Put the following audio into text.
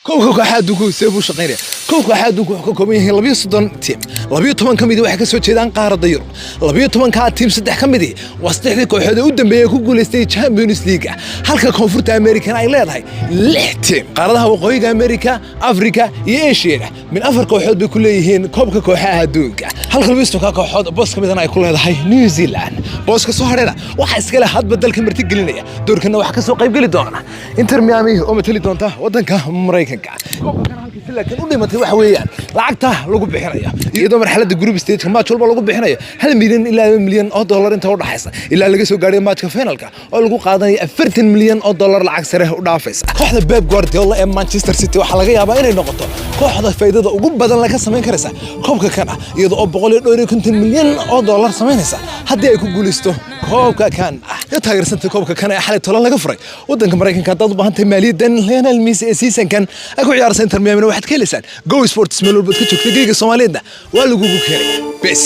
كوكا حادوكو سيبو شقيرة كوكا حادوكو حكوميه لبيو صدن تيم لبيو طبعا كميدي واحد كسو جيدان قارة يورو لبيو طبعا كا تيم صدح كميدي واستحدي كوحدة ودنبيه ku guuleystay Champions League halka koonfurta America ay leedahay 6 team qaaradaha waqooyiga America Africa iyo Asia min afar kooxood bay ku leeyihiin koobka kooxaha adduunka halka Livingston ka kooxood boos kamidana ay ku leedahay New Zealand booska soo hareera waxa iska leh hadba dalka marti gelinaya doorkana waxa ka soo qayb gali doona Inter Miami oo matali doonta wadanka Mareykanka koobkan halkiisa laakiin u dhimatay waxa weeyaan lacagta lagu bixinayo iyadoo marxaladda group stage match walba lagu bixinayo 1 milyan ilaa 2 milyan oo dollar inta u dhaxaysa ilaa laga soo gaaray matchka finalka oo lagu qaadanay 40 milyan oo dollar lacag sare u dhaafaysa kooxda Pep Guardiola ee Manchester City waxa laga yaabaa inay noqoto kooxda faa'iidada ugu badan laga sameyn karaysa koobka kana iyadoo 150 milyan oo dollar sameynaysa haddii ay ku guuleysto koobka kan taageersanta koobka kana xalay tolan laga furay wadanka Mareykanka dad u baahantay maaliyadan Lionel Messi ee season kan ay ku ciyaaraysan Inter Miami waxaad ka helaysan Go Sports meel walba ka joogtay geega Soomaaliyeed waa lagu keenay bes